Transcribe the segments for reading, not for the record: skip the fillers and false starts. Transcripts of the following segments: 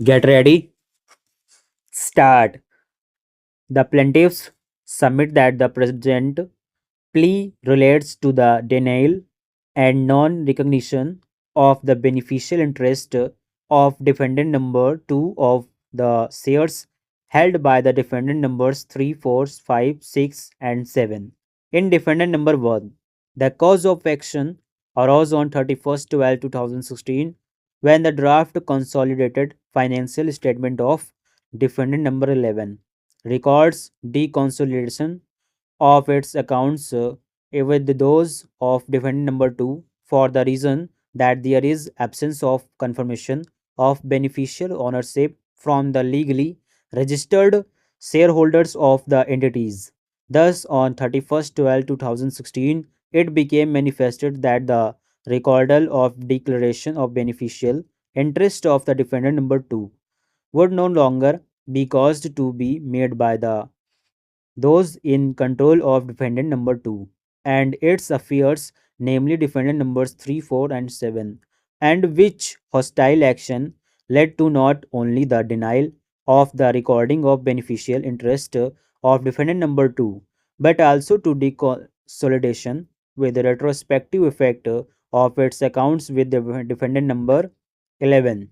Get ready. Start. The plaintiffs submit that the present plea relates to the denial and non recognition of the beneficial interest of defendant number 2 of the shares held by the defendant numbers 3, 4, 5, 6, and 7. In defendant number 1, the cause of action arose on 31st 12 2016 when the draft consolidated financial statement of defendant number 11 records deconsolidation of its accounts with those of defendant number 2 for the reason that there is absence of confirmation of beneficial ownership from the legally registered shareholders of the entities. Thus, on 31st 12 2016, it became manifested that the recordal of declaration of beneficial interest of the defendant number 2 would no longer be caused to be made by the those in control of defendant number 2 and its affairs, namely defendant numbers 3, 4, and 7, and which hostile action led to not only the denial of the recording of beneficial interest of defendant number 2, but also to deconsolidation with the retrospective effect of its accounts with the defendant number 11.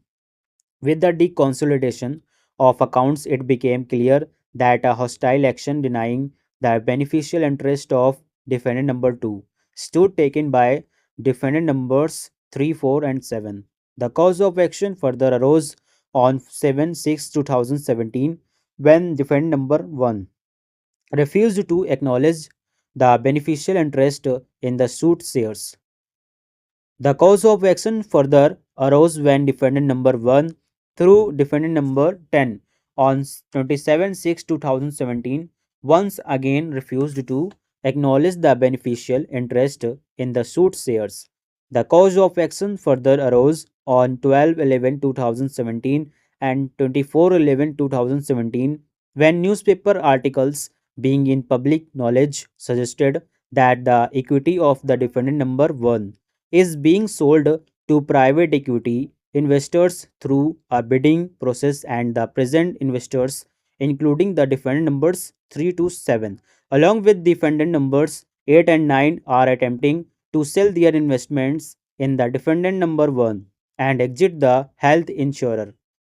With the deconsolidation of accounts, it became clear that a hostile action denying the beneficial interest of defendant number 2 stood taken by defendant numbers 3, 4, and 7. The cause of action further arose on 7/6 2017 when defendant number 1 refused to acknowledge the beneficial interest in the suit shares. The cause of action further arose when defendant number 1 through defendant number 10 on 27/6 2017 once again refused to acknowledge the beneficial interest in the suit shares. The cause of action further arose on 12/11/2017 and 24/11/2017 when newspaper articles being in public knowledge suggested that the equity of the defendant number 1 is being sold to private equity investors through a bidding process, and the present investors including the defendant numbers 3 to 7 along with defendant numbers 8 and 9 are attempting to sell their investments in the defendant number 1 and exit the health insurer.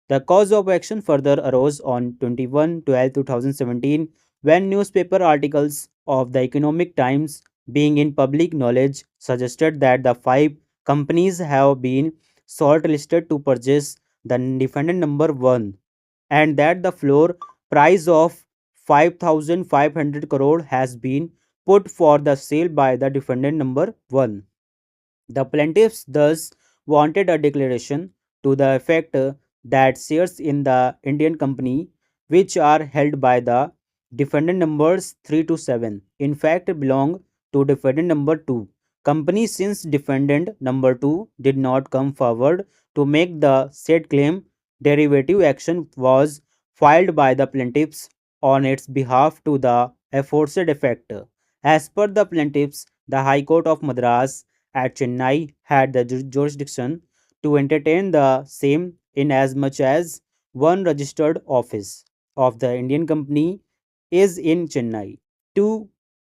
The cause of action further arose on 21/12/2017 when newspaper articles of the Economic Times being in public knowledge suggested that the five companies have been shortlisted to purchase the defendant number 1 and that the floor price of 5,500 crore has been put for the sale by the defendant number 1. The plaintiffs thus wanted a declaration to the effect that shares in the Indian company, which are held by the defendant numbers 3 to 7, in fact belong to defendant number 2. Company, since defendant number 2 did not come forward to make the said claim, derivative action was filed by the plaintiffs on its behalf to the aforesaid effect. As per the plaintiffs, the High Court of Madras at Chennai had the jurisdiction to entertain the same in as much as one registered office of the Indian company is in Chennai. 2.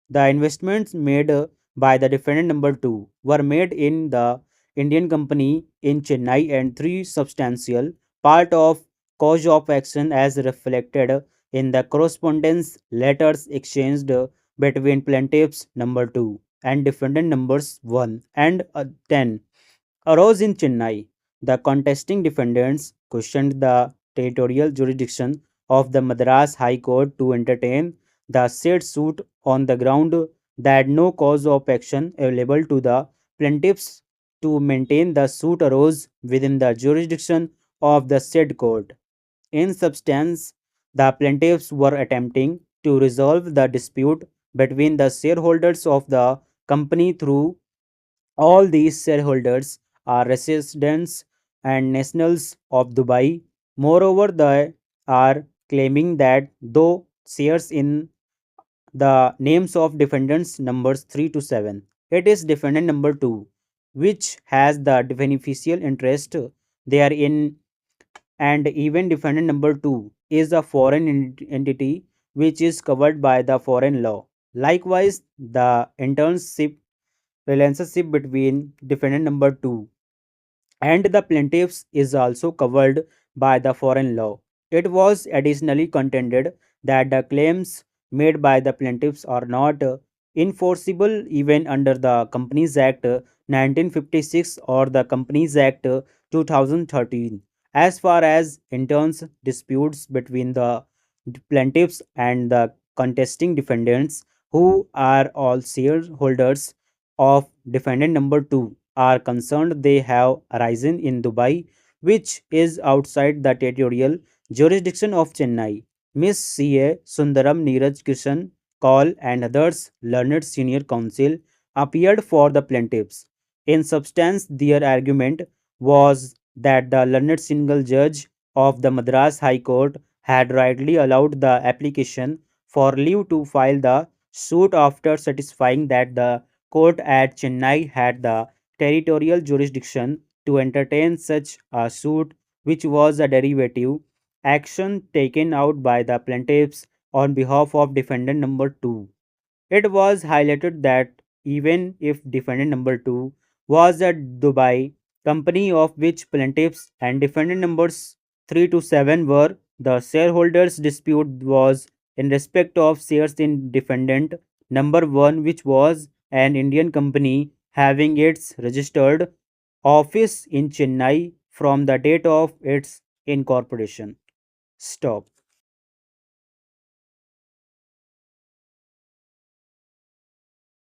The investments made by the defendant number 2 were made in the Indian company in Chennai, and 3. Substantial part of cause of action as reflected in the correspondence letters exchanged between plaintiffs number 2 and defendant numbers 1 and 10 arose in Chennai. The contesting defendants questioned the territorial jurisdiction of the Madras High Court to entertain the said suit on the ground that no cause of action available to the plaintiffs to maintain the suit arose within the jurisdiction of the said court. In substance, the plaintiffs were attempting to resolve the dispute between the shareholders of the company through all these shareholders are residents and nationals of Dubai. Moreover, they are claiming that though shares in the names of defendants numbers 3 to 7, it is defendant number 2 which has the beneficial interest therein and even defendant number 2 is a foreign entity which is covered by the foreign law. Likewise, the internship relationship between defendant number 2 and the plaintiffs is also covered by the foreign law. It was additionally contended that the claims made by the plaintiffs are not enforceable even under the Companies Act 1956 or the Companies Act 2013 as far as interns disputes between the plaintiffs and the contesting defendants who are all shareholders of defendant number 2 are concerned they have arisen in Dubai, which is outside the territorial jurisdiction of Chennai. Miss C.A. Sundaram Neeraj Kishan Kaul and others learned senior counsel appeared for the plaintiffs. In substance, their argument was that the learned single judge of the Madras High Court had rightly allowed the application for leave to file the suit after satisfying that the court at Chennai had the territorial jurisdiction to entertain such a suit, which was a derivative action taken out by the plaintiffs on behalf of defendant number 2. It was highlighted that even if defendant number 2 was a Dubai company of which plaintiffs and defendant numbers 3 to 7 were, the shareholders dispute was in respect of shares in defendant number 1, which was an Indian company having its registered office in Chennai from the date of its incorporation. Stop.